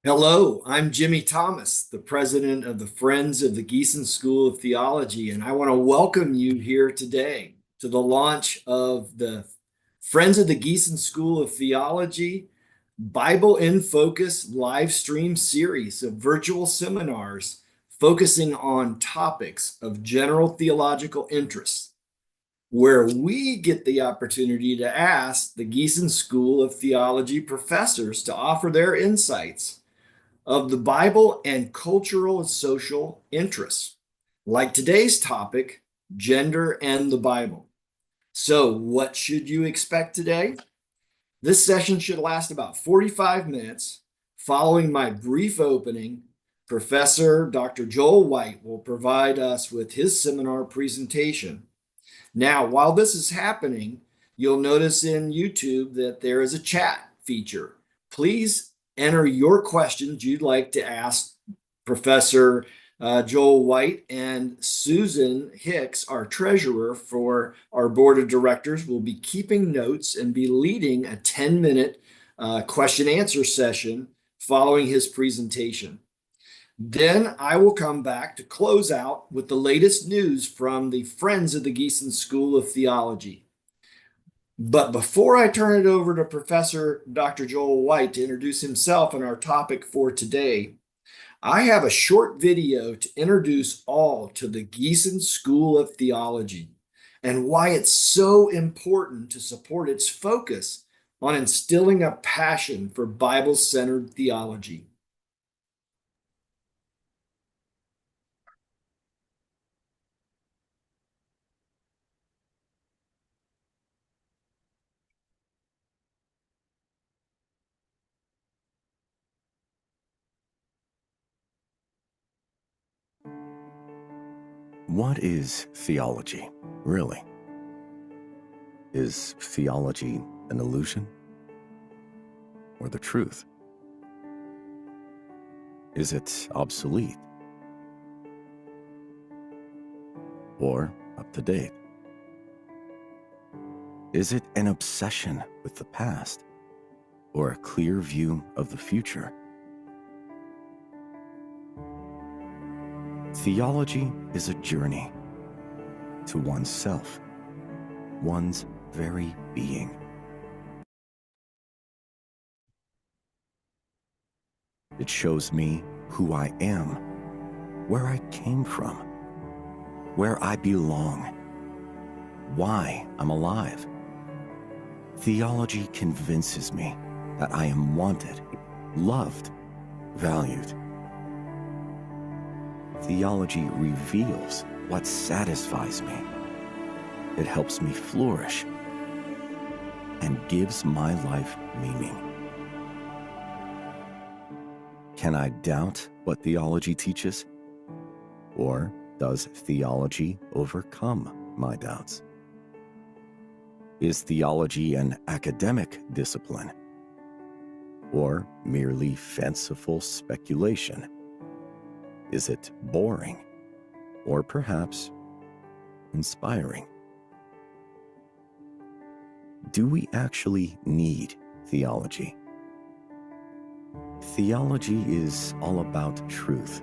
Hello, I'm Jimmy Thomas, the president of the Friends of the Geeson School of Theology, and I want to welcome you here today to the launch of the Friends of the Geeson School of Theology Bible in Focus live stream series of virtual seminars focusing on topics of general theological interest, where we get the opportunity to ask the Geeson School of Theology professors to offer their insights of the Bible and cultural and social interests, like today's topic, gender and the Bible. So, what should you expect today? This session should last about 45 minutes. Following my brief opening, Professor Dr. Joel White will provide us with his seminar presentation. Now, while this is happening, you'll notice in YouTube that there is a chat feature. Please enter your questions you'd like to ask Professor Joel White, and Susan Hicks, our treasurer for our board of directors, will be keeping notes and be leading a 10-minute question answer session following his presentation. Then I will come back to close out with the latest news from the Friends of the Geeson School of Theology. But before I turn it over to Professor Dr. Joel White to introduce himself and our topic for today, I have a short video to introduce all to the Geeson School of Theology and why it's so important to support its focus on instilling a passion for Bible-centered theology. What is theology, really? Is theology an illusion or the truth? Is it obsolete or up to date? Is it an obsession with the past or a clear view of the future? Theology is a journey to oneself, one's very being. It shows me who I am, where I came from, where I belong, why I'm alive. Theology convinces me that I am wanted, loved, valued. Theology reveals what satisfies me. It helps me flourish and gives my life meaning. Can I doubt what theology teaches? Or does theology overcome my doubts? Is theology an academic discipline or merely fanciful speculation? Is it boring or perhaps inspiring? Do we actually need theology? Theology is all about truth,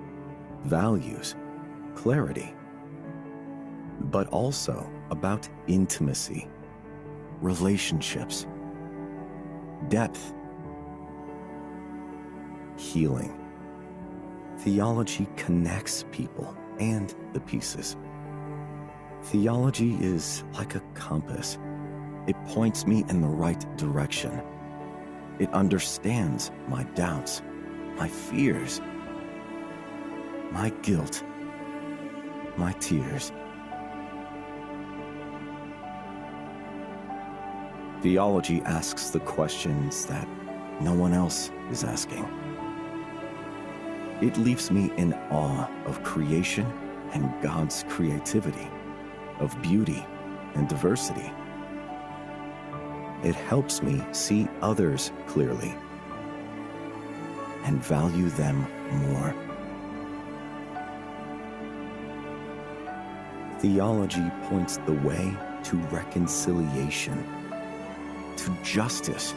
values, clarity, but also about intimacy, relationships, depth, healing. Theology connects people and the pieces. Theology is like a compass. It points me in the right direction. It understands my doubts, my fears, my guilt, my tears. Theology asks the questions that no one else is asking. It leaves me in awe of creation and God's creativity, of beauty and diversity. It helps me see others clearly and value them more. Theology points the way to reconciliation, to justice,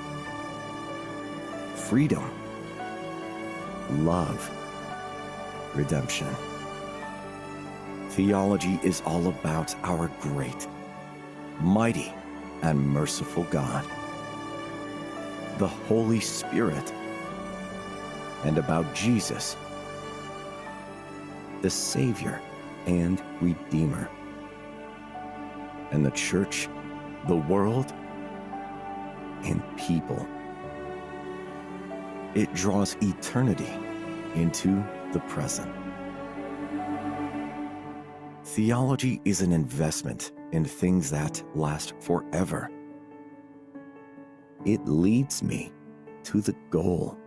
freedom, love, redemption. Theology is all about our great, mighty, and merciful God, the Holy Spirit, and about Jesus, the Savior and Redeemer, and the church, the world, and people. It draws eternity into the present. Theology is an investment in things that last forever. It leads me to the goal,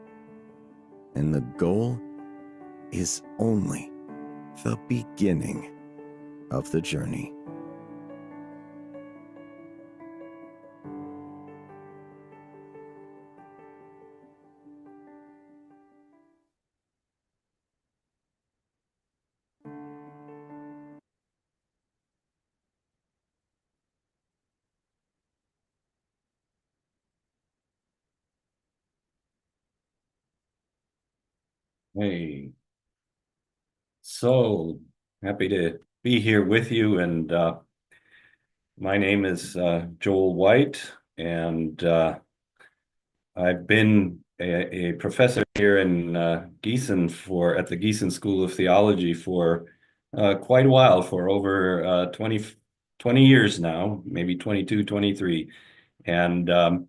and the goal is only the beginning of the journey. Hey, so happy to be here with you. And my name is Joel White, and I've been a professor here in Gießen at the Gießen School of Theology for quite a while, for over 20 years now, maybe 22, 23. And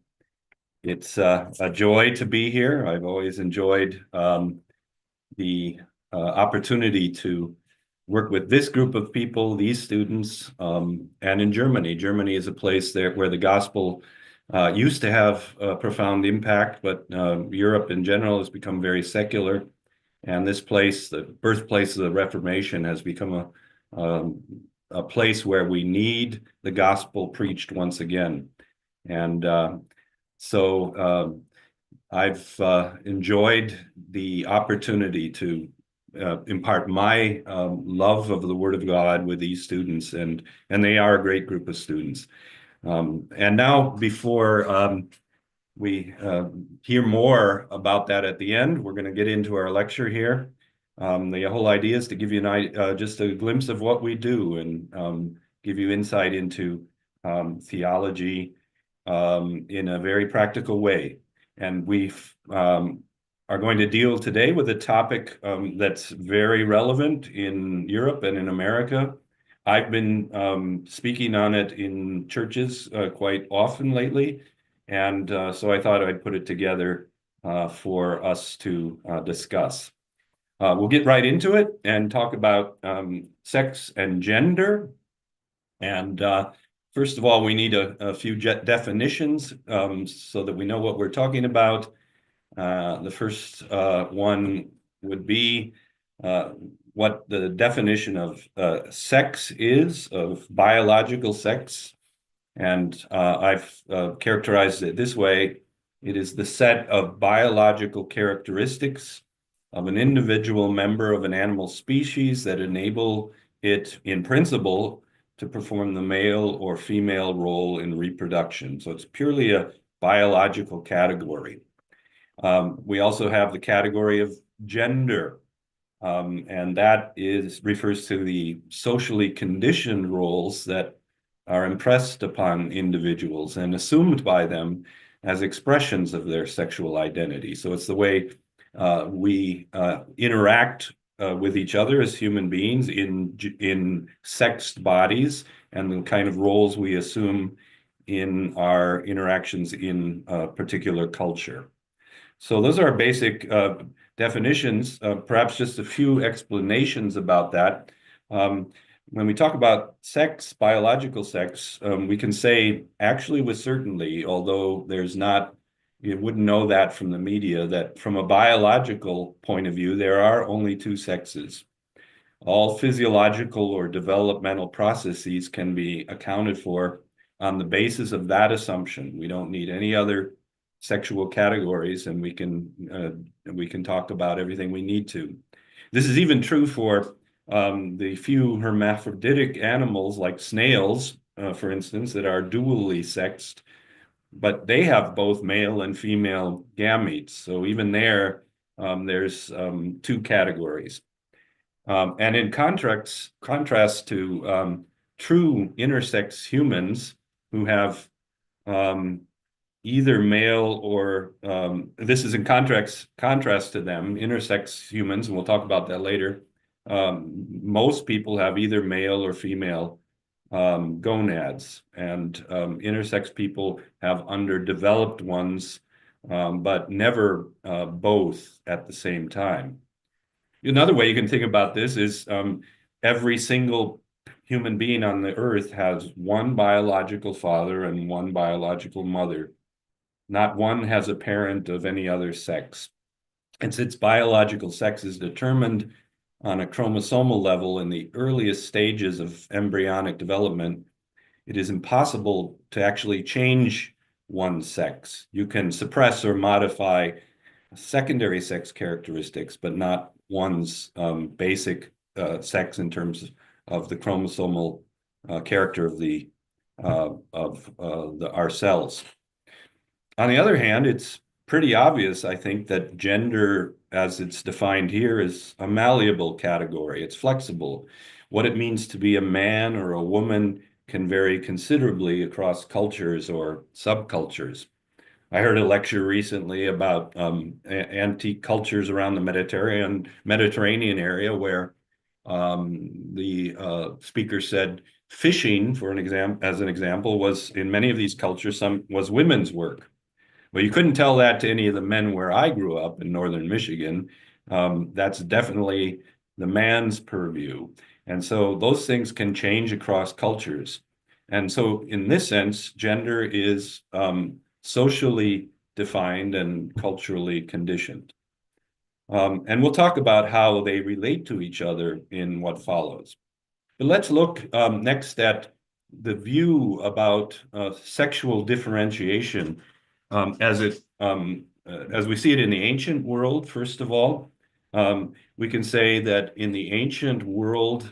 it's a joy to be here. I've always enjoyed the opportunity to work with this group of people, these students, and in Germany. Germany is a place there where the gospel used to have a profound impact, but Europe in general has become very secular. And this place, the birthplace of the Reformation, has become a place where we need the gospel preached once again. And so I've enjoyed the opportunity to impart my love of the Word of God with these students, and they are a great group of students. And now, before we hear more about that at the end, we're going to get into our lecture here. The whole idea is to give you just a glimpse of what we do, and give you insight into theology in a very practical way. And we are going to deal today with a topic that's very relevant in Europe and in America. I've been speaking on it in churches quite often lately, and so I thought I'd put it together for us to discuss. We'll get right into it and talk about sex and gender. And first of all, we need a few definitions so that we know what we're talking about. The first one would be what the definition of sex is, of biological sex. And I've characterized it this way. It is the set of biological characteristics of an individual member of an animal species that enable it, in principle, to perform the male or female role in reproduction. So it's purely a biological category. We also have the category of gender, and that refers to the socially conditioned roles that are impressed upon individuals and assumed by them as expressions of their sexual identity. So it's the way we interact with each other as human beings in sexed bodies, and the kind of roles we assume in our interactions in a particular culture. So those are our basic definitions. Perhaps just a few explanations about that. When we talk about sex, biological sex, we can say actually with certainty, although you wouldn't know that from the media, that from a biological point of view, there are only two sexes. All physiological or developmental processes can be accounted for on the basis of that assumption. We don't need any other sexual categories, and we can talk about everything we need to. This is even true for the few hermaphroditic animals like snails, for instance, that are dually sexed, but they have both male and female gametes. So even there, there's two categories. And in contrast to true intersex humans who have either male or this is in contrast to them, intersex humans, and we'll talk about that later. Most people have either male or female gonads, and intersex people have underdeveloped ones, but never both at the same time. Another way you can think about this is every single human being on the earth has one biological father and one biological mother. Not one has a parent of any other sex. And since biological sex is determined on a chromosomal level in the earliest stages of embryonic development, it is impossible to actually change one's sex. You can suppress or modify secondary sex characteristics, but not one's basic sex in terms of the chromosomal character of our cells. On the other hand, it's pretty obvious, I think, that gender, as it's defined here, is a malleable category. It's flexible. What it means to be a man or a woman can vary considerably across cultures or subcultures. I heard a lecture recently about antique cultures around the Mediterranean area where the speaker said fishing, as an example, was in many of these cultures was women's work. Well, you couldn't tell that to any of the men where I grew up in northern Michigan. That's definitely the man's purview. And so those things can change across cultures. And so in this sense, gender is socially defined and culturally conditioned. And we'll talk about how they relate to each other in what follows. But let's look next at the view about sexual differentiation as we see it in the ancient world. First of all, we can say that in the ancient world,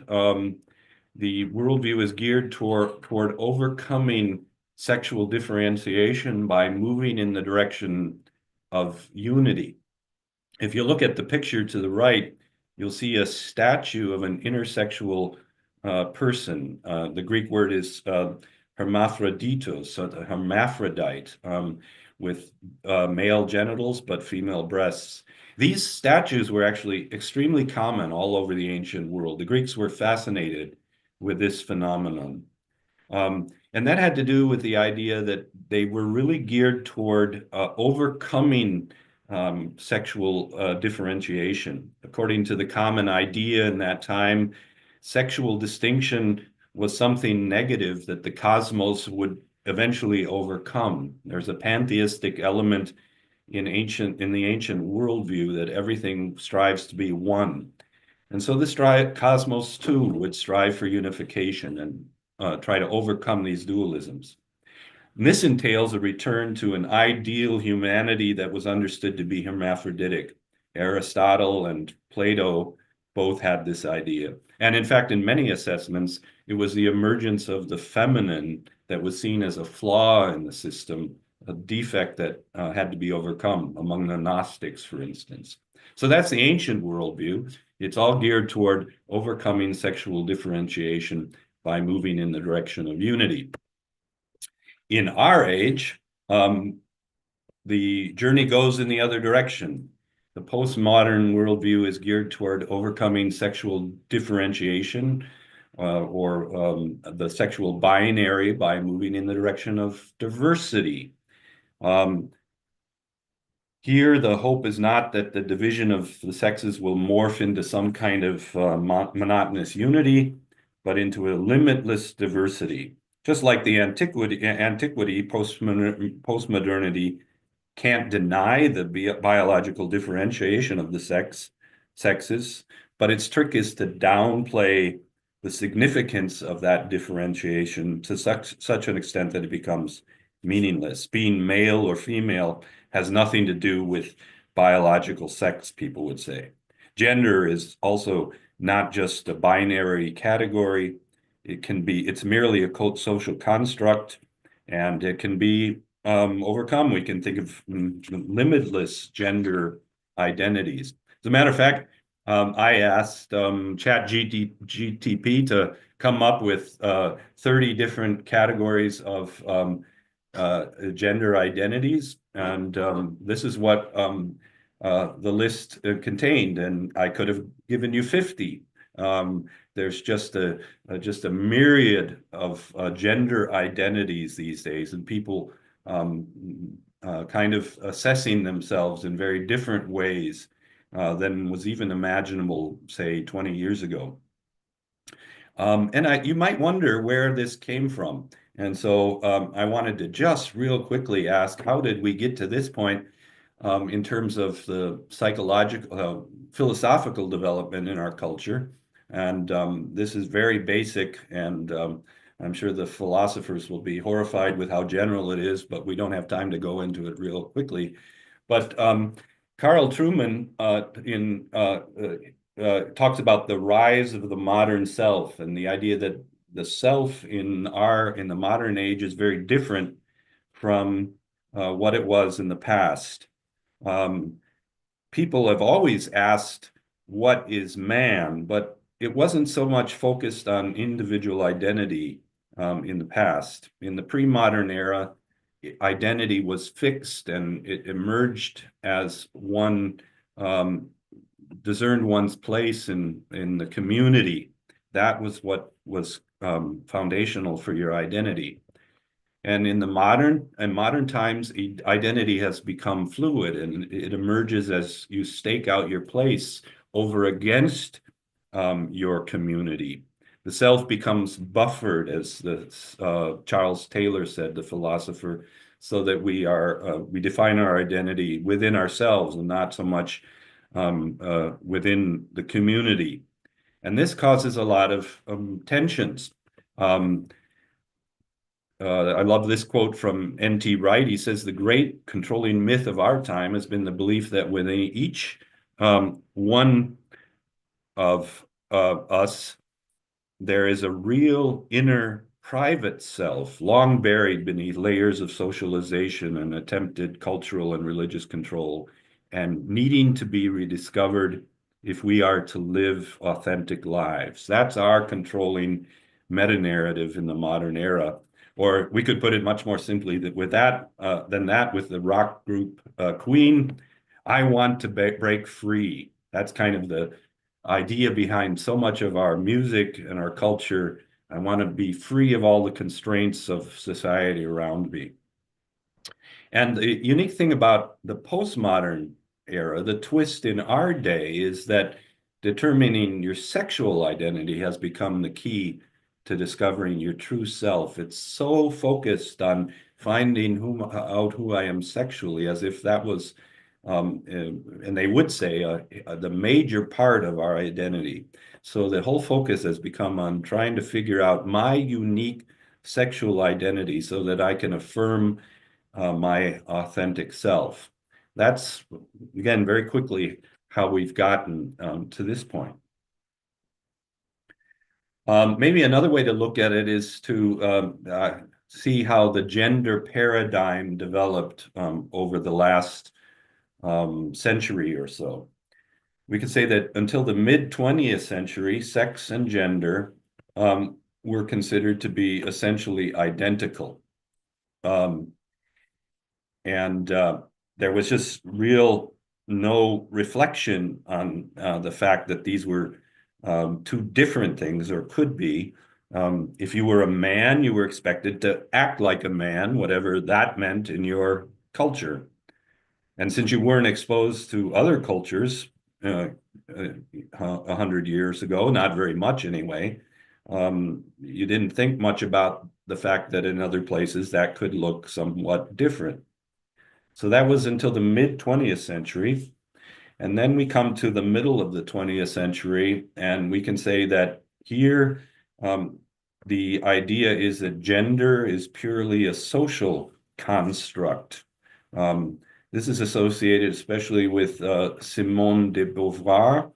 the worldview is geared toward overcoming sexual differentiation by moving in the direction of unity. If you look at the picture to the right, you'll see a statue of an intersexual person. The Greek word is hermaphroditos, so the hermaphrodite, with male genitals but female breasts. These statues were actually extremely common all over the ancient world. The Greeks were fascinated with this phenomenon. And that had to do with the idea that they were really geared toward overcoming sexual differentiation. According to the common idea in that time, sexual distinction was something negative that the cosmos would eventually overcome. There's a pantheistic element in the ancient worldview that everything strives to be one. And so this cosmos too would strive for unification and try to overcome these dualisms. And this entails a return to an ideal humanity that was understood to be hermaphroditic. Aristotle and Plato both had this idea. And in fact, in many assessments, it was the emergence of the feminine that was seen as a flaw in the system, a defect that had to be overcome among the Gnostics, for instance. So that's the ancient worldview. It's all geared toward overcoming sexual differentiation by moving in the direction of unity. In our age, the journey goes in the other direction. The postmodern worldview is geared toward overcoming sexual differentiation or the sexual binary by moving in the direction of diversity. Here, the hope is not that the division of the sexes will morph into some kind of monotonous unity, but into a limitless diversity. Just like the antiquity, postmodernity can't deny the biological differentiation of the sexes, but its trick is to downplay the significance of that differentiation to such an extent that it becomes meaningless. Being male or female has nothing to do with biological sex, people would say. Gender is also not just a binary category. It's merely a social construct, and it can be overcome. We can think of limitless gender identities. As a matter of fact, I asked ChatGTP to come up with 30 different categories of gender identities, and this is what the list contained, and I could have given you 50. There's just a myriad of gender identities these days, and people kind of assessing themselves in very different ways than was even imaginable, say, 20 years ago. And you might wonder where this came from. And so I wanted to just real quickly ask, how did we get to this point in terms of the psychological, philosophical development in our culture? And this is very basic, and I'm sure the philosophers will be horrified with how general it is, but we don't have time to go into it real quickly. But Carl Trueman talks about the rise of the modern self, and the idea that the self in the modern age is very different from what it was in the past. People have always asked, what is man? But it wasn't so much focused on individual identity in the past. In the pre-modern era, identity was fixed, and it emerged as one discerned one's place in the community. That was what was foundational for your identity. And in modern times, identity has become fluid, and it emerges as you stake out your place over against your community. The self becomes buffered, as Charles Taylor said, the philosopher, so that we define our identity within ourselves and not so much within the community. And this causes a lot of tensions. I love this quote from N.T. Wright. He says, the great controlling myth of our time has been the belief that within each one of us, there is a real inner private self, long buried beneath layers of socialization and attempted cultural and religious control, and needing to be rediscovered if we are to live authentic lives. That's our controlling meta-narrative in the modern era. Or we could put it much more simply that with the rock group Queen, I want to break free. That's kind of the idea behind so much of our music and our culture. I want to be free of all the constraints of society around me. And the unique thing about the postmodern era, the twist in our day, is that determining your sexual identity has become the key to discovering your true self. It's so focused on finding out who I am sexually, as if that was, and they would say, the major part of our identity. So the whole focus has become on trying to figure out my unique sexual identity so that I can affirm my authentic self. That's, again, very quickly how we've gotten to this point. Maybe another way to look at it is to see how the gender paradigm developed over the last century or so. We could say that until the mid-20th century, sex and gender were considered to be essentially identical. There was just no reflection on the fact that these were two different things, or could be. If you were a man, you were expected to act like a man, whatever that meant in your culture. And since you weren't exposed to other cultures 100 years ago, not very much anyway, you didn't think much about the fact that in other places that could look somewhat different. So that was until the mid-20th century. And then we come to the middle of the 20th century, and we can say that here the idea is that gender is purely a social construct. This is associated especially with Simone de Beauvoir,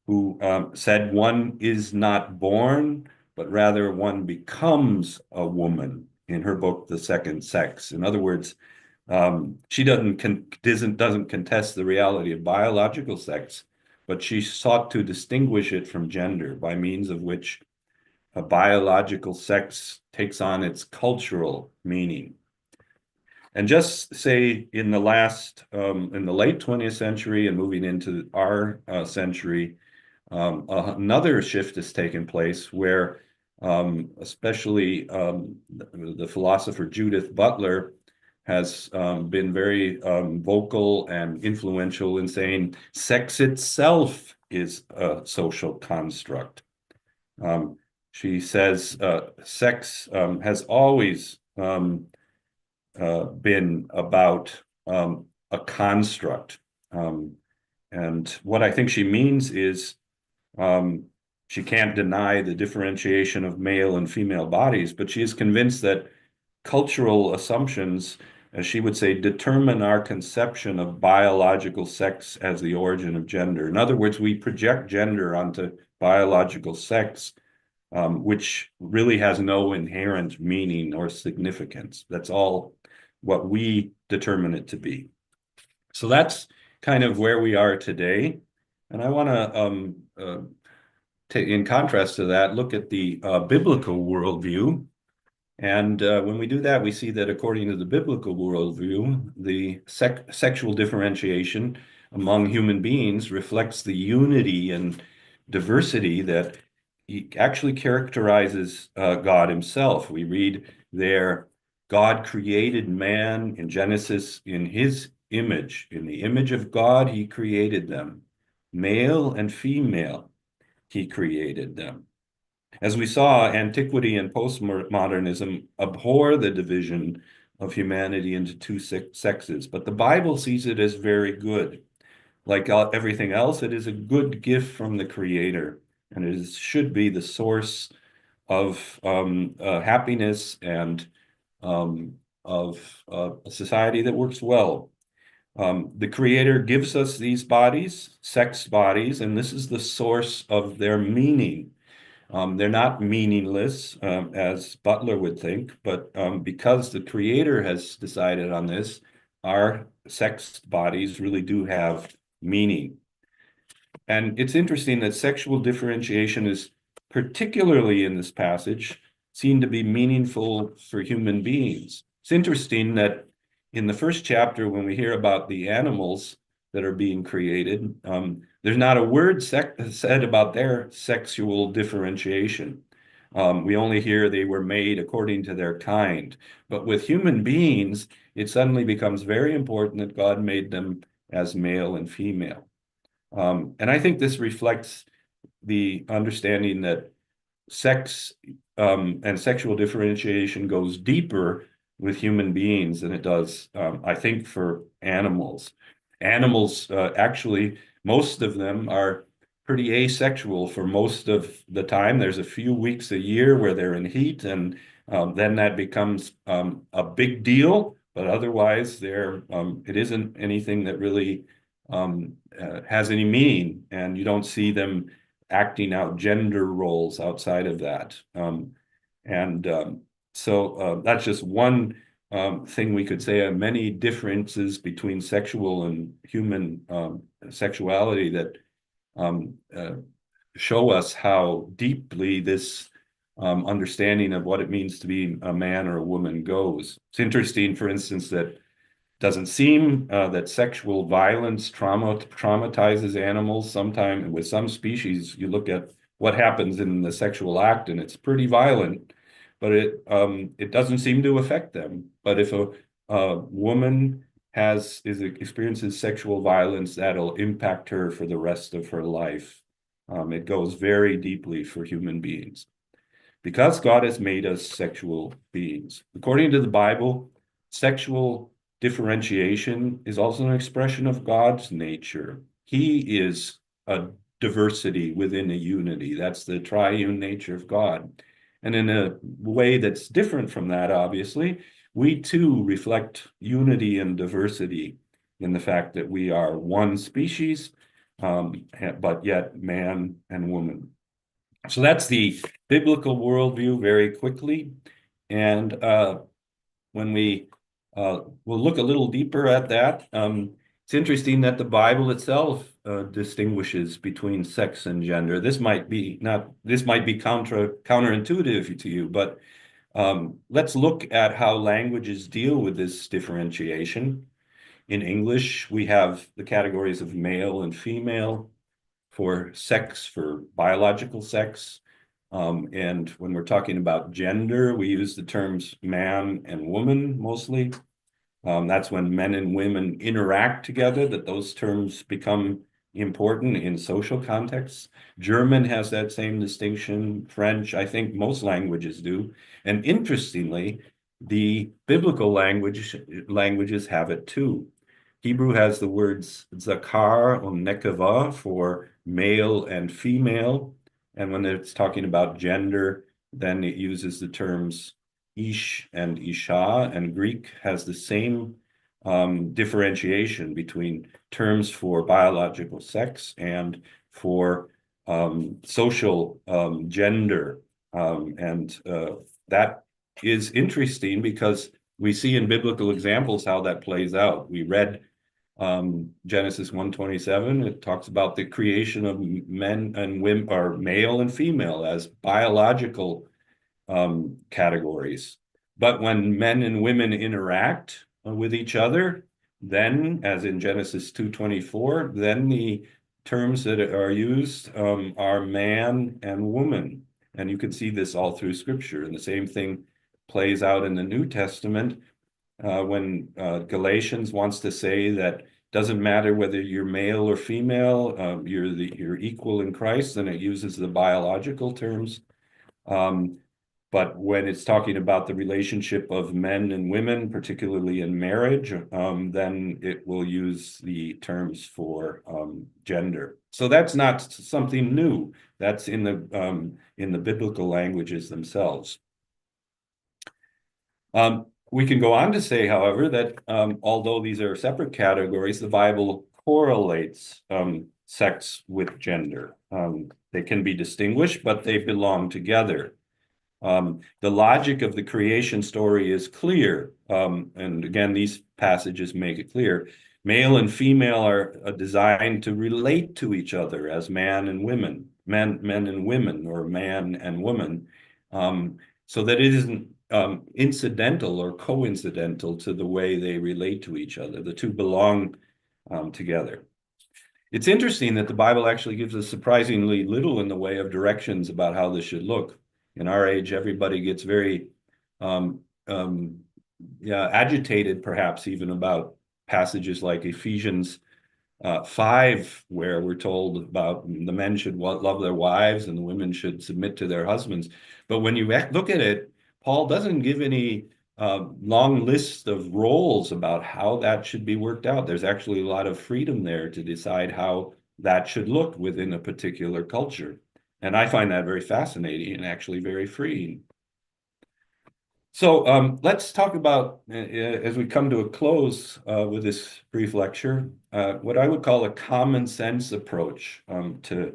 who said one is not born, but rather one becomes a woman, in her book, The Second Sex. In other words, She doesn't contest the reality of biological sex, but she sought to distinguish it from gender by means of which a biological sex takes on its cultural meaning. And just say in the late 20th century and moving into our century, another shift has taken place where especially the philosopher Judith Butler has been very vocal and influential in saying sex itself is a social construct. She says sex has always been about a construct. And what I think she means is she can't deny the differentiation of male and female bodies, but she is convinced that cultural assumptions, as she would say, determine our conception of biological sex as the origin of gender. In other words, we project gender onto biological sex, which really has no inherent meaning or significance. That's all what we determine it to be. So that's kind of where we are today. And I want to, in contrast to that, look at the biblical worldview. And when we do that, we see that according to the biblical worldview, the sexual differentiation among human beings reflects the unity and diversity that actually characterizes God himself. We read there, God created man in Genesis in his image. In the image of God, he created them. Male and female, he created them. As we saw, antiquity and postmodernism abhor the division of humanity into two sexes, but the Bible sees it as very good. Like everything else, it is a good gift from the Creator, and it should be the source of happiness and of a society that works well. The Creator gives us these bodies, sex bodies, and this is the source of their meaning. They're not meaningless, as Butler would think, but because the Creator has decided on this, our sex bodies really do have meaning. And it's interesting that sexual differentiation is, particularly in this passage, seen to be meaningful for human beings. It's interesting that in the first chapter, when we hear about the animals that are being created, there's not a word said about their sexual differentiation. We only hear they were made according to their kind. But with human beings, it suddenly becomes very important that God made them as male and female. And I think this reflects the understanding that sex and sexual differentiation goes deeper with human beings than it does, I think, for animals. Animals, actually, most of them are pretty asexual for most of the time. There's a few weeks a year where they're in heat, and then that becomes a big deal. But otherwise, it isn't anything that really has any meaning, and you don't see them acting out gender roles outside of that. So that's just one thing we could say. Many differences between sexual and human sexuality that show us how deeply this understanding of what it means to be a man or a woman goes. It's interesting, for instance, that doesn't seem that sexual violence traumatizes animals. Sometimes with some species, you look at what happens in the sexual act and it's pretty violent, but it doesn't seem to affect them. But if a woman experiences sexual violence, that'll impact her for the rest of her life. It goes very deeply for human beings. Because God has made us sexual beings. According to the Bible, sexual differentiation is also an expression of God's nature. He is a diversity within a unity. That's the triune nature of God. And in a way that's different from that, obviously, we too reflect unity and diversity in the fact that we are one species, but yet man and woman. So that's the biblical worldview very quickly. And when we we'll look a little deeper at that. It's interesting that the Bible itself distinguishes between sex and gender. This might be counterintuitive to you, but let's look at how languages deal with this differentiation. In English, we have the categories of male and female for sex, for biological sex. And when we're talking about gender, we use the terms man and woman mostly. That's when men and women interact together, that those terms become important in social contexts. German has that same distinction. French, I think most languages do. And interestingly, the biblical languages have it too. Hebrew has the words zakar and nekava for male and female. And when it's talking about gender, then it uses the terms ish and isha, and Greek has the same differentiation between terms for biological sex and for social gender. That is interesting because we see in biblical examples how that plays out. We read Genesis 1:27. It talks about the creation of men and women, or male and female, as biological categories. But when men and women interact with each other, then, as in Genesis 2:24, then the terms that are used are man and woman. And you can see this all through Scripture. And the same thing plays out in the New Testament when Galatians wants to say that doesn't matter whether you're male or female, you're equal in Christ, and it uses the biological terms. But when it's talking about the relationship of men and women, particularly in marriage, then it will use the terms for gender. So that's not something new. That's in the biblical languages themselves. We can go on to say, however, that although these are separate categories, the Bible correlates sex with gender. They can be distinguished, but they belong together. The logic of the creation story is clear. And again, these passages make it clear. Male and female are designed to relate to each other as man and women, men and women, or man and woman, so that it isn't incidental or coincidental to the way they relate to each other. The two belong together. It's interesting that the Bible actually gives us surprisingly little in the way of directions about how this should look. In our age, everybody gets very agitated, perhaps even about passages like Ephesians 5, where we're told about the men should love their wives and the women should submit to their husbands. But when you look at it, Paul doesn't give any long list of roles about how that should be worked out. There's actually a lot of freedom there to decide how that should look within a particular culture. And I find that very fascinating and actually very freeing. So let's talk about, as we come to a close with this brief lecture, what I would call a common sense approach to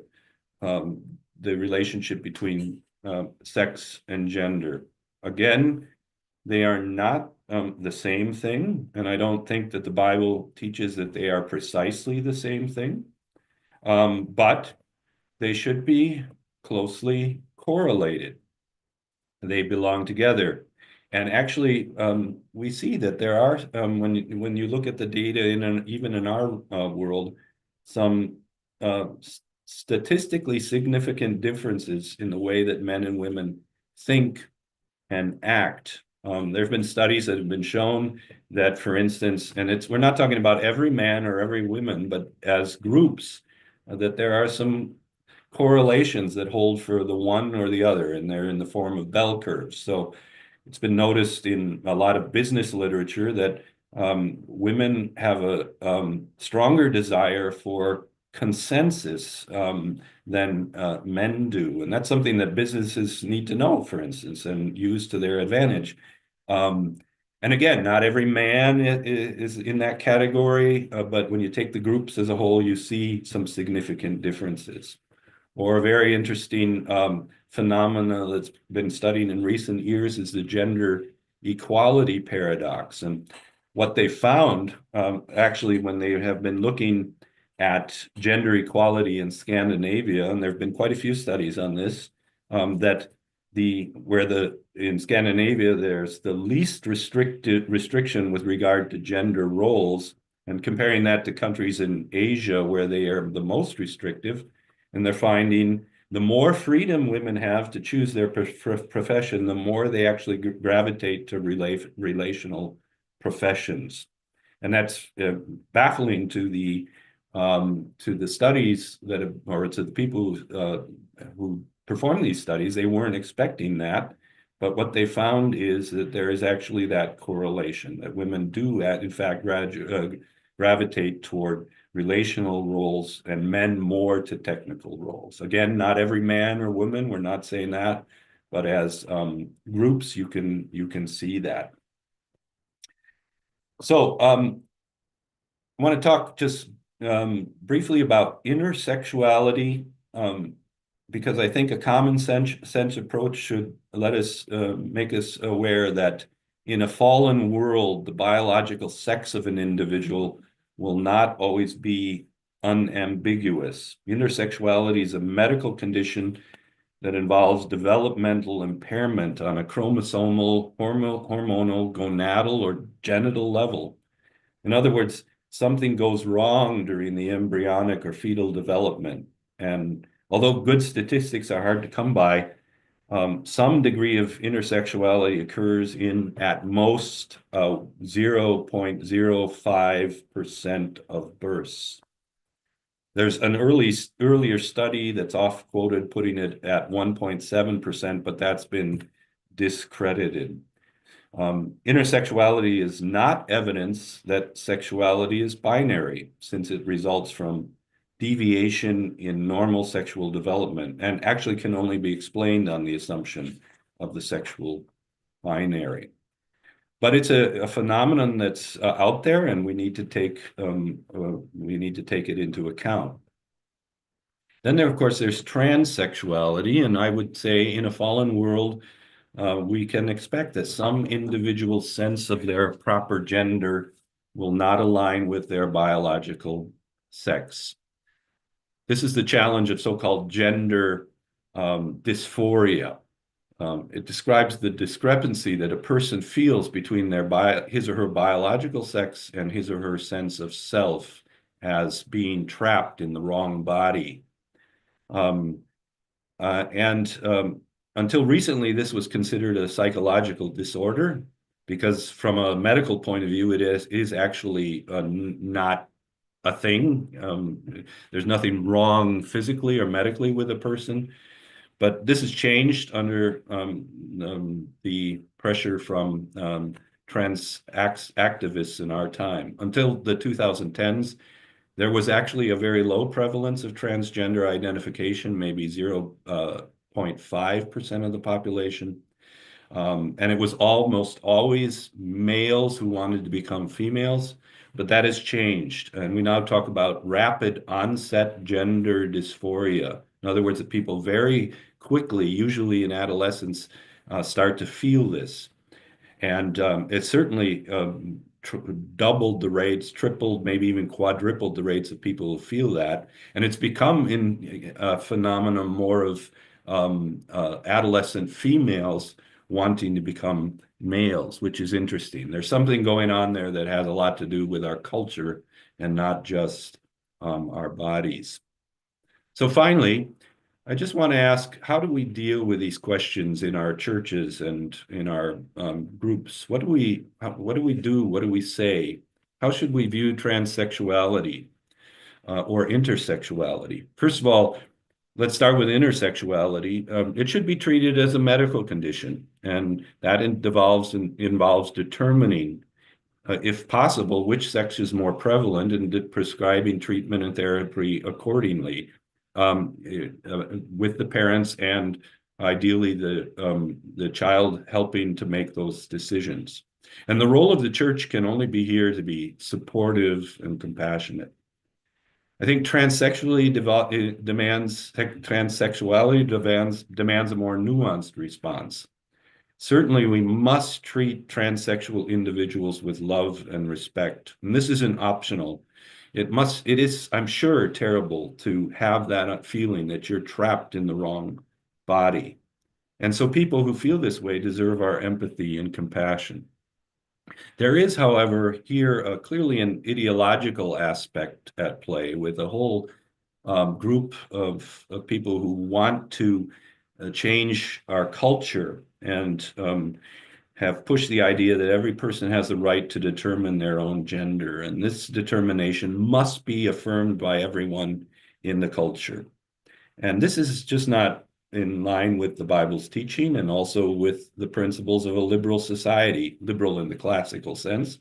the relationship between sex and gender. Again, they are not the same thing, and I don't think that the Bible teaches that they are precisely the same thing, but they should be closely correlated. They belong together. And actually, we see that there are, when you look at the data, even in our world, some statistically significant differences in the way that men and women think and act. There have been studies that have been shown that, for instance, and we're not talking about every man or every woman, but as groups, that there are some correlations that hold for the one or the other, and they're in the form of bell curves. So it's been noticed in a lot of business literature that women have a stronger desire for consensus than men do. And that's something that businesses need to know, for instance, and use to their advantage. And again, not every man is in that category, but when you take the groups as a whole, you see some significant differences. Or a very interesting phenomena that's been studied in recent years is the gender equality paradox. And what they found, actually, when they have been looking at gender equality in Scandinavia, and there have been quite a few studies on this, that in Scandinavia, there's the least restriction with regard to gender roles, and comparing that to countries in Asia where they are the most restrictive, and they're finding the more freedom women have to choose their profession, the more they actually gravitate to relational professions. And that's baffling to the studies that have, or to the people who perform these studies. They weren't expecting that. But what they found is that there is actually that correlation, that women do, in fact, gravitate toward relational roles and men more to technical roles. Again, not every man or woman, we're not saying that, but as groups, you can see that. So I want to talk just briefly about intersexuality, because I think a common sense approach should let us make us aware that in a fallen world, the biological sex of an individual will not always be unambiguous. Intersexuality is a medical condition that involves developmental impairment on a chromosomal, hormonal, gonadal, or genital level. In other words, something goes wrong during the embryonic or fetal development. And although good statistics are hard to come by, some degree of intersexuality occurs in, at most, 0.05% of births. There's an earlier study that's off-quoted, putting it at 1.7%, but that's been discredited. Intersexuality is not evidence that sexuality is binary, since it results from deviation in normal sexual development, and actually can only be explained on the assumption of the sexual binary. But it's a phenomenon that's out there, and we need to take it into account. Then of course, there's transsexuality, and I would say in a fallen world, we can expect that some individual's sense of their proper gender will not align with their biological sex. This is the challenge of so-called gender dysphoria. It describes the discrepancy that a person feels between his or her biological sex and his or her sense of self as being trapped in the wrong body. Until recently, this was considered a psychological disorder, because from a medical point of view, it is actually not a thing. There's nothing wrong physically or medically with a person, but this has changed under the pressure from trans activists in our time. Until the 2010s, there was actually a very low prevalence of transgender identification, maybe 0.5% of the population. And it was almost always males who wanted to become females, but that has changed. And we now talk about rapid onset gender dysphoria. In other words, that people very quickly, usually in adolescence, start to feel this. And it certainly doubled the rates, tripled, maybe even quadrupled the rates of people who feel that. And it's become a phenomenon more of adolescent females wanting to become males, which is interesting. There's something going on there that has a lot to do with our culture and not just our bodies. So finally, I just want to ask, how do we deal with these questions in our churches and in our groups? What do we do? What do we say? How should we view transsexuality or intersexuality? First of all, let's start with intersexuality. It should be treated as a medical condition, and that involves determining, if possible, which sex is more prevalent, and prescribing treatment and therapy accordingly, with the parents and ideally the child helping to make those decisions. And the role of the church can only be here to be supportive and compassionate. I think transsexuality demands a more nuanced response. Certainly, we must treat transsexual individuals with love and respect. And this isn't optional. It is, I'm sure, terrible to have that feeling that you're trapped in the wrong body. And so people who feel this way deserve our empathy and compassion. There is, however, here clearly an ideological aspect at play with a whole group of people who want to change our culture and have pushed the idea that every person has the right to determine their own gender. And this determination must be affirmed by everyone in the culture. And this is just not in line with the Bible's teaching and also with the principles of a liberal society, liberal in the classical sense.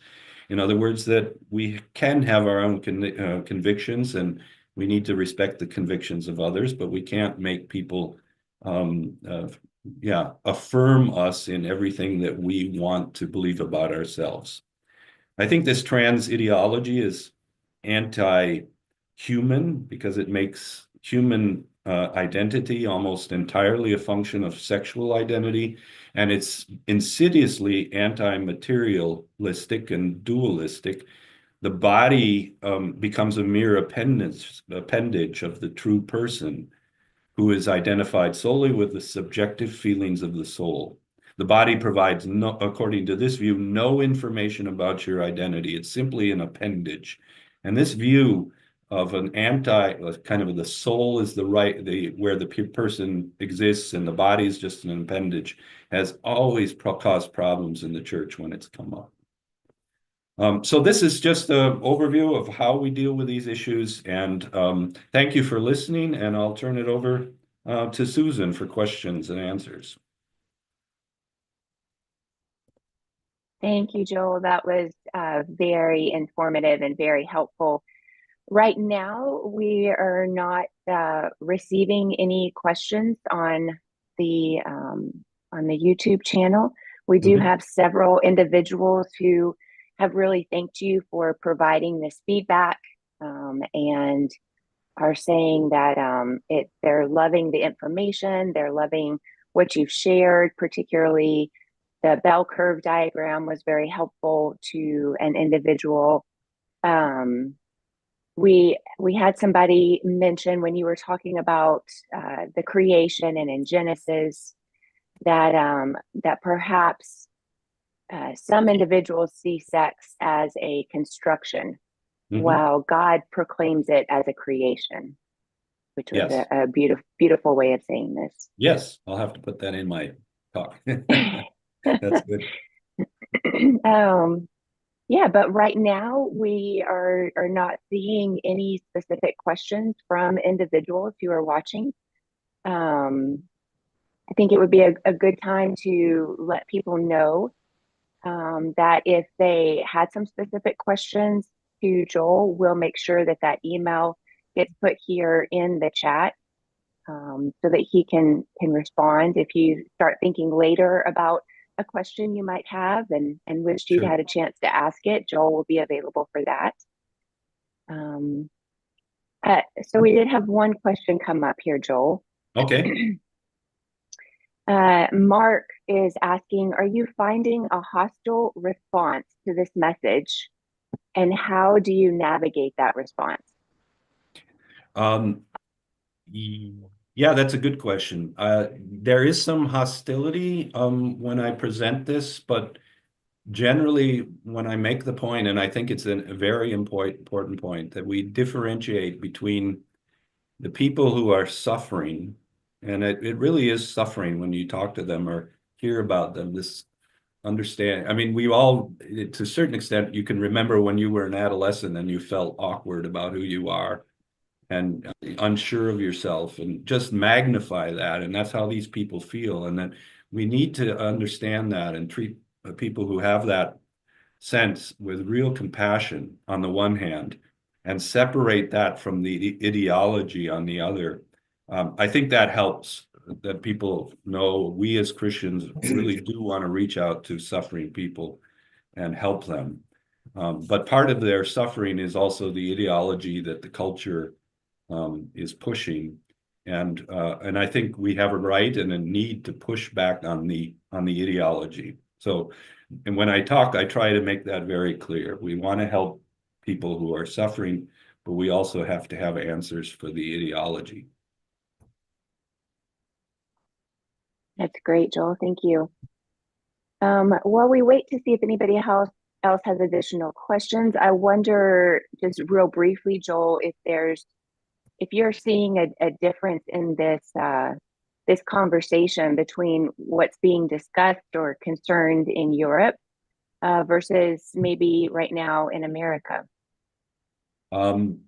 In other words, that we can have our own convictions and we need to respect the convictions of others, but we can't make people affirm us in everything that we want to believe about ourselves. I think this trans ideology is anti-human because it makes human identity almost entirely a function of sexual identity, and it's insidiously anti-materialistic and dualistic. The body becomes a mere appendage of the true person, who is identified solely with the subjective feelings of the soul. The body provides, no, according to this view, no information about your identity. It's simply an appendage. And this view of an kind of the soul is where the person exists and the body is just an appendage, has always caused problems in the church when it's come up. So this is just an overview of how we deal with these issues, and thank you for listening, and I'll turn it over to Susan for questions and answers. Thank you, Joel. That was very informative and very helpful. Right now, we are not receiving any questions on the YouTube channel. We do have several individuals who have really thanked you for providing this feedback and are saying that they're loving the information, they're loving what you've shared, particularly the bell curve diagram was very helpful to an individual. We had somebody mention when you were talking about the creation and in Genesis that that perhaps some individuals see sex as a construction, while God proclaims it as a creation, which was a beautiful way of saying this. Yes, I'll have to put that in my talk. That's good. Yeah, but right now we are not seeing any specific questions from individuals who are watching. I think it would be a good time to let people know that if they had some specific questions to Joel, we'll make sure that that email gets put here in the chat so that he can respond. If you start thinking later about a question you might have and wished you'd had a chance to ask it, Joel will be available for that. So we did have one question come up here, Joel. Okay. Mark is asking, are you finding a hostile response to this message, and how do you navigate that response? Yeah, that's a good question. There is some hostility when I present this, but generally when I make the point, and I think it's a very important point, that we differentiate between the people who are suffering, and it really is suffering when you talk to them or hear about them, this understand. I mean, we all, to a certain extent, you can remember when you were an adolescent and you felt awkward about who you are and unsure of yourself, and just magnify that. And that's how these people feel. And that we need to understand that and treat people who have that sense with real compassion on the one hand, and separate that from the ideology on the other. I think that helps, that people know we as Christians really do want to reach out to suffering people and help them. But part of their suffering is also the ideology that the culture is pushing. And I think we have a right and a need to push back on the ideology. So, and when I talk, I try to make that very clear. We want to help people who are suffering, but we also have to have answers for the ideology. That's great, Joel. Thank you. While we wait to see if anybody else has additional questions, I wonder, just real briefly, Joel, if you're seeing a difference in this conversation between what's being discussed or concerned in Europe versus maybe right now in America.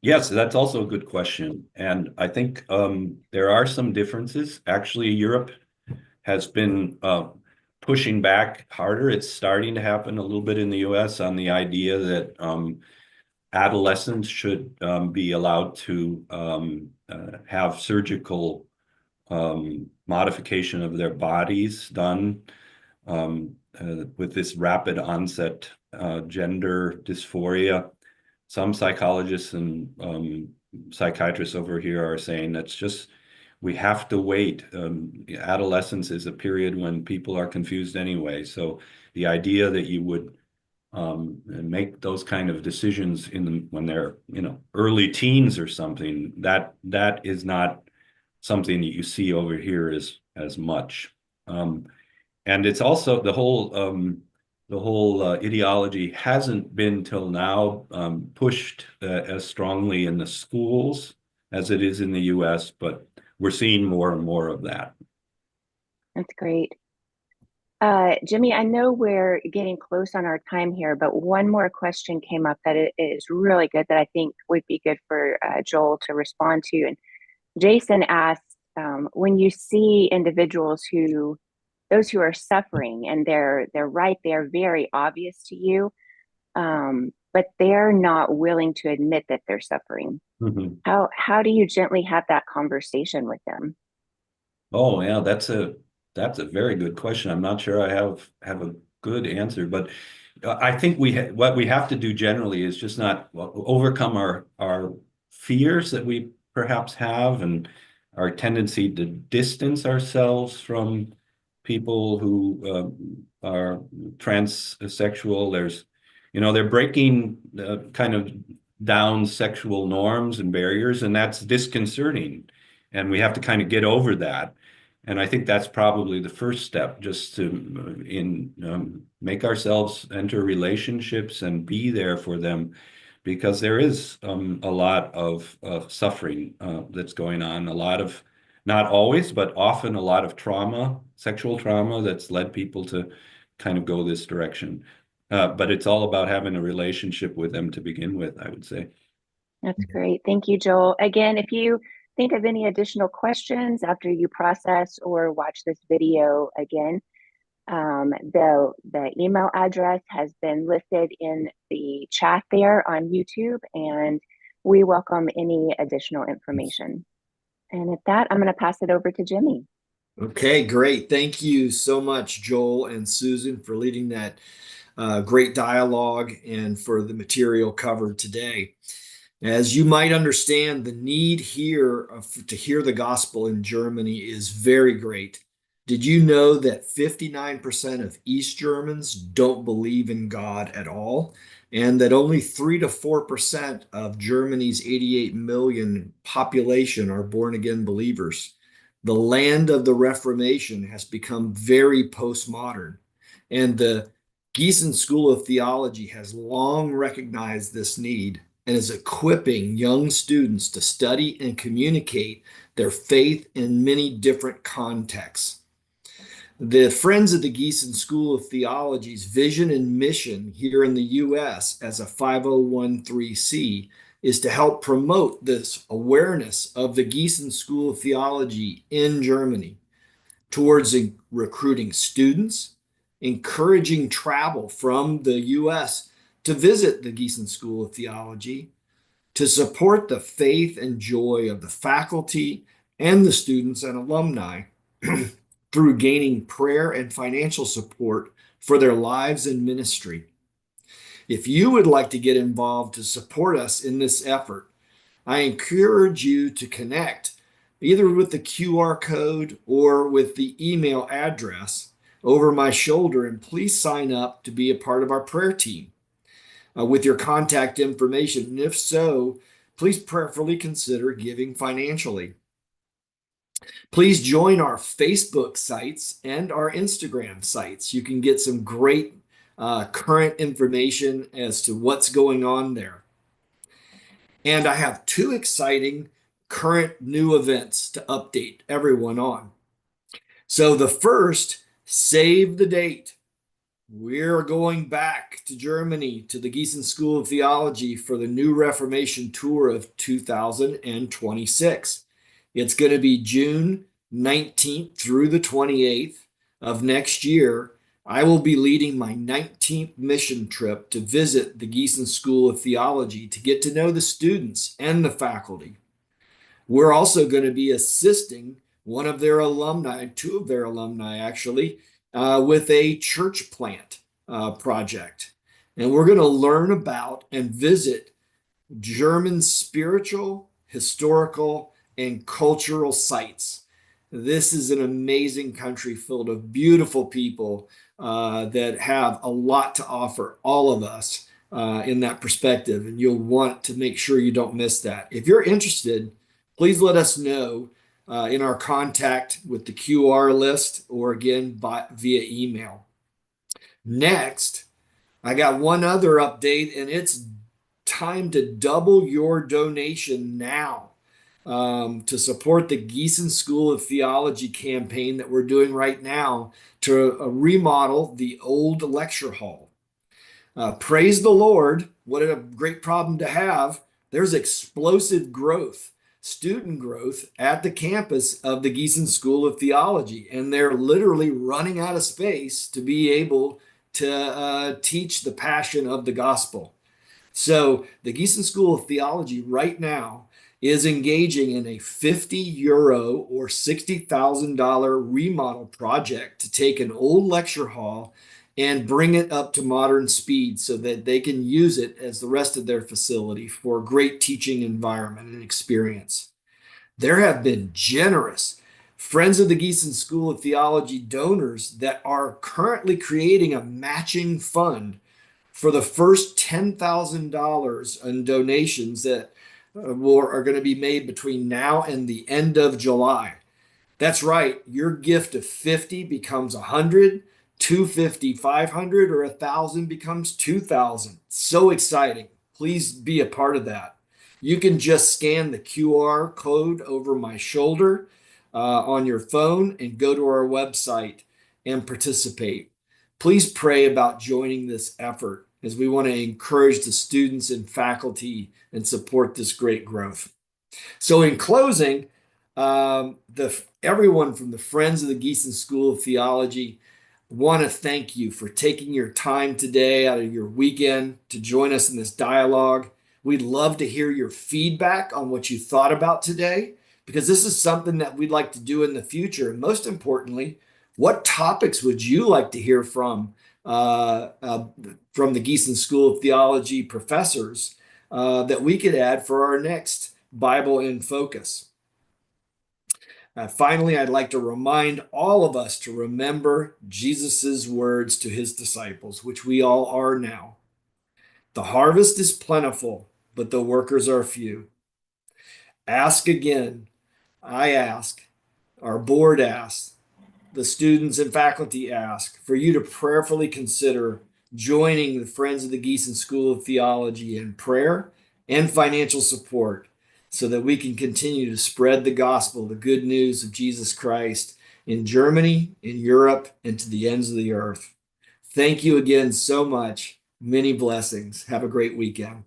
Yes, that's also a good question. And I think there are some differences. Actually, Europe has been pushing back harder. It's starting to happen a little bit in the US on the idea that adolescents should be allowed to have surgical modification of their bodies done with this rapid onset gender dysphoria. Some psychologists and psychiatrists over here are saying that's just, we have to wait. Adolescence is a period when people are confused anyway. So the idea that you would make those kind of decisions when they're, early teens or something, that is not something that you see over here as much. And it's also the whole ideology hasn't been till now pushed as strongly in the schools as it is in the US, but we're seeing more and more of that. That's great. Jimmy, I know we're getting close on our time here, but one more question came up that is really good that I think would be good for Joel to respond to. And Jason asked, when you see individuals those who are suffering and they're right, they're very obvious to you, but they're not willing to admit that they're suffering. Mm-hmm. How do you gently have that conversation with them? Oh, yeah, that's a very good question. I'm not sure I have a good answer, but I think what we have to do generally is just not overcome our fears that we perhaps have and our tendency to distance ourselves from people who are transsexual. They're breaking kind of down sexual norms and barriers, and that's disconcerting. And we have to kind of get over that. And I think that's probably the first step, just to make ourselves enter relationships and be there for them, because there is a lot of suffering that's going on, a lot of, not always, but often a lot of trauma, sexual trauma that's led people to kind of go this direction. But it's all about having a relationship with them to begin with, I would say. That's great. Thank you, Joel. Again, if you think of any additional questions after you process or watch this video again, the email address has been listed in the chat there on YouTube, and we welcome any additional information. And at that, I'm going to pass it over to Jimmy. Okay, great. Thank you so much, Joel and Susan, for leading that great dialogue and for the material covered today. As you might understand, the need here to hear the gospel in Germany is very great. Did you know that 59% of East Germans don't believe in God at all, and that only 3 to 4% of Germany's 88 million population are born-again believers? The land of the Reformation has become very postmodern, and the Gießen School of Theology has long recognized this need and is equipping young students to study and communicate their faith in many different contexts. The Friends of the Gießen School of Theology's vision and mission here in the U.S. as a 501(c) is to help promote this awareness of the Gießen School of Theology in Germany towards recruiting students, encouraging travel from the U.S. to visit the Gießen School of Theology, to support the faith and joy of the faculty and the students and alumni through gaining prayer and financial support for their lives and ministry. If you would like to get involved to support us in this effort, I encourage you to connect either with the QR code or with the email address over my shoulder, and please sign up to be a part of our prayer team with your contact information. And if so, please prayerfully consider giving financially. Please join our Facebook sites and our Instagram sites. You can get some great current information as to what's going on there. And I have two exciting current new events to update everyone on. So the first, save the date. We're going back to Germany to the Gießen School of Theology for the New Reformation Tour of 2026. It's going to be June 19th through the 28th of next year. I will be leading my 19th mission trip to visit the Gießen School of Theology to get to know the students and the faculty. We're also going to be assisting one of their alumni, two of their alumni actually, with a church plant project. And we're going to learn about and visit German spiritual, historical, and cultural sites. This is an amazing country filled of beautiful people that have a lot to offer all of us in that perspective. And you'll want to make sure you don't miss that. If you're interested, please let us know in our contact with the QR list or again via email. Next, I got one other update, and it's time to double your donation now to support the Gießen School of Theology campaign that we're doing right now to remodel the old lecture hall. Praise the Lord. What a great problem to have. There's explosive growth, student growth at the campus of the Gießen School of Theology, and they're literally running out of space to be able to teach the passion of the gospel. So the Gießen School of Theology right now is engaging in a €50 or $60,000 remodel project to take an old lecture hall and bring it up to modern speed so that they can use it as the rest of their facility for a great teaching environment and experience. There have been generous Friends of the Gießen School of Theology donors that are currently creating a matching fund for the first $10,000 in donations that are going to be made between now and the end of July. That's right. Your gift of 50 becomes 100, 250, 500, or 1,000 becomes 2,000. So exciting. Please be a part of that. You can just scan the QR code over my shoulder on your phone and go to our website and participate. Please pray about joining this effort as we want to encourage the students and faculty and support this great growth. So in closing, everyone from the Friends of the Gießen School of Theology want to thank you for taking your time today out of your weekend to join us in this dialogue. We'd love to hear your feedback on what you thought about today, because this is something that we'd like to do in the future. And most importantly, what topics would you like to hear from the Gießen School of Theology professors that we could add for our next Bible in Focus? Finally, I'd like to remind all of us to remember Jesus's words to his disciples, which we all are now. The harvest is plentiful, but the workers are few. Ask again. I ask, our board asks, the students and faculty ask for you to prayerfully consider joining the Friends of the Gießen School of Theology in prayer and financial support so that we can continue to spread the gospel, the good news of Jesus Christ in Germany, in Europe, and to the ends of the earth. Thank you again so much. Many blessings. Have a great weekend.